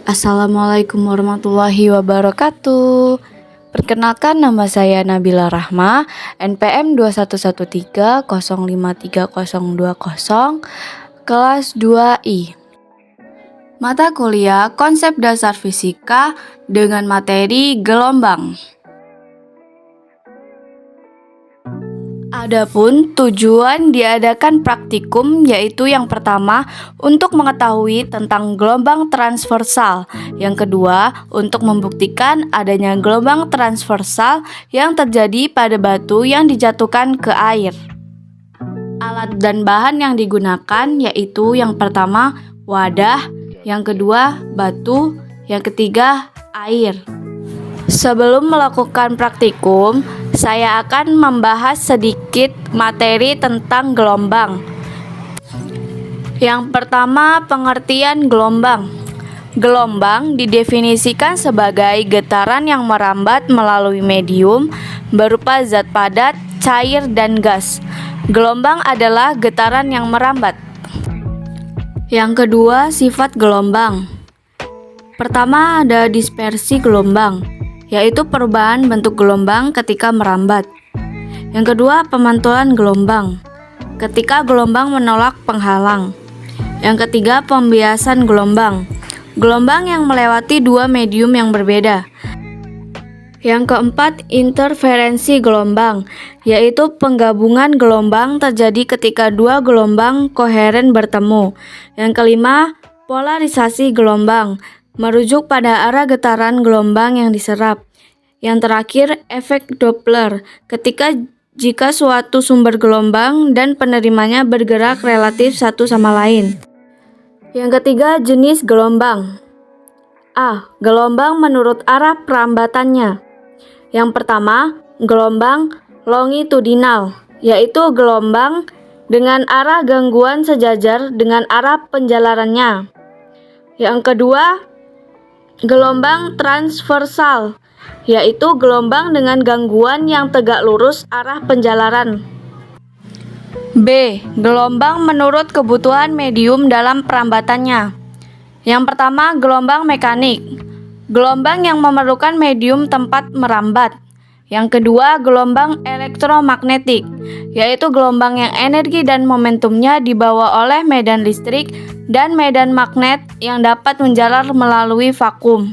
Assalamualaikum warahmatullahi wabarakatuh. Perkenalkan, nama saya Nabila Rahma, NPM 2113053020, kelas 2I. Mata kuliah Konsep Dasar Fisika dengan materi gelombang. Adapun tujuan diadakan praktikum yaitu yang pertama untuk mengetahui tentang gelombang transversal, yang kedua untuk membuktikan adanya gelombang transversal yang terjadi pada batu yang dijatuhkan ke air. Alat dan bahan yang digunakan yaitu yang pertama wadah, yang kedua batu, yang ketiga air. Sebelum melakukan praktikum, saya akan membahas sedikit materi tentang gelombang. Yang pertama, pengertian gelombang. Gelombang didefinisikan sebagai getaran yang merambat melalui medium berupa zat padat, cair, dan gas. Gelombang adalah getaran yang merambat. Yang kedua, sifat gelombang. Pertama, ada dispersi gelombang, yaitu perubahan bentuk gelombang ketika merambat. Yang kedua, pemantulan gelombang, ketika gelombang menolak penghalang. Yang ketiga, pembiasan gelombang, gelombang yang melewati dua medium yang berbeda. Yang keempat, interferensi gelombang, yaitu penggabungan gelombang terjadi ketika dua gelombang koheren bertemu. Yang kelima, polarisasi gelombang, merujuk pada arah getaran gelombang yang diserap. Yang terakhir, efek Doppler, jika suatu sumber gelombang dan penerimanya bergerak relatif satu sama lain. Yang ketiga, jenis gelombang. A. Gelombang menurut arah perambatannya. Yang pertama, gelombang longitudinal, yaitu gelombang dengan arah gangguan sejajar dengan arah penjalarannya. Yang kedua, gelombang transversal, yaitu gelombang dengan gangguan yang tegak lurus arah penjalaran. B. Gelombang menurut kebutuhan medium dalam perambatannya. Yang pertama, gelombang mekanik, gelombang yang memerlukan medium tempat merambat. Yang kedua, gelombang elektromagnetik, yaitu gelombang yang energi dan momentumnya dibawa oleh medan listrik dan medan magnet yang dapat menjalar melalui vakum.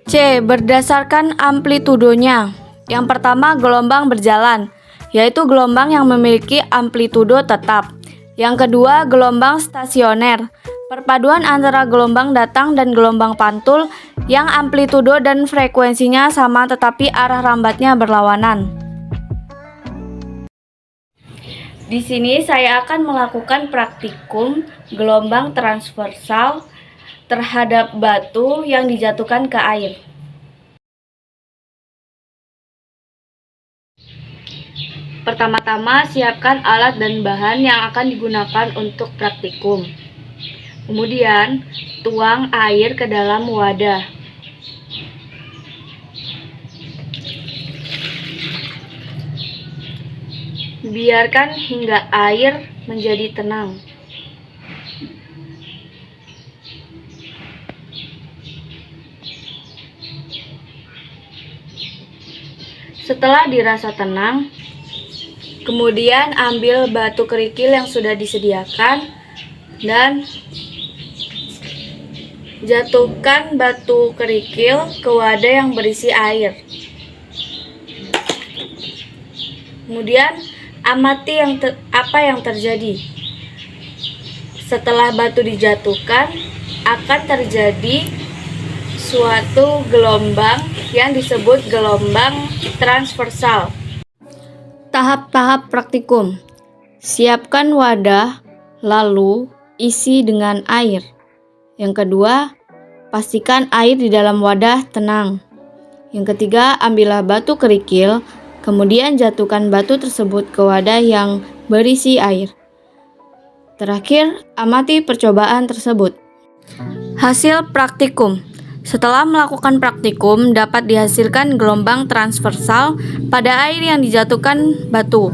C. Berdasarkan amplitudonya. Yang pertama, gelombang berjalan, yaitu gelombang yang memiliki amplitudo tetap. Yang kedua, gelombang stasioner, perpaduan antara gelombang datang dan gelombang pantul yang amplitudo dan frekuensinya sama tetapi arah rambatnya berlawanan. Di sini saya akan melakukan praktikum gelombang transversal terhadap batu yang dijatuhkan ke air. Pertama-tama, siapkan alat dan bahan yang akan digunakan untuk praktikum. Kemudian, tuang air ke dalam wadah. Biarkan hingga air menjadi tenang. Setelah dirasa tenang, kemudian ambil batu kerikil yang sudah disediakan dan jatuhkan batu kerikil ke wadah yang berisi air. Kemudian amati apa yang terjadi. Setelah batu dijatuhkan, akan terjadi suatu gelombang yang disebut gelombang transversal. Tahap-tahap praktikum. Siapkan wadah, lalu isi dengan air. Yang kedua, pastikan air di dalam wadah tenang. Yang ketiga, ambillah batu kerikil, kemudian jatuhkan batu tersebut ke wadah yang berisi air. Terakhir, amati percobaan tersebut. Hasil praktikum. Setelah melakukan praktikum, dapat dihasilkan gelombang transversal pada air yang dijatuhkan batu.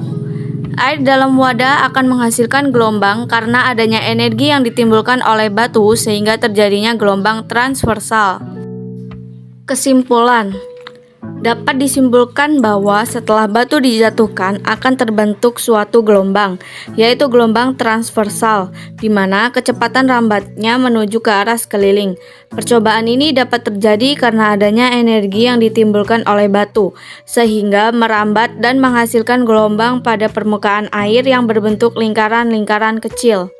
Air dalam wadah akan menghasilkan gelombang karena adanya energi yang ditimbulkan oleh batu sehingga terjadinya gelombang transversal. Kesimpulan: dapat disimpulkan bahwa setelah batu dijatuhkan akan terbentuk suatu gelombang, yaitu gelombang transversal, di mana kecepatan rambatnya menuju ke arah sekeliling. Percobaan ini dapat terjadi karena adanya energi yang ditimbulkan oleh batu, sehingga merambat dan menghasilkan gelombang pada permukaan air yang berbentuk lingkaran-lingkaran kecil.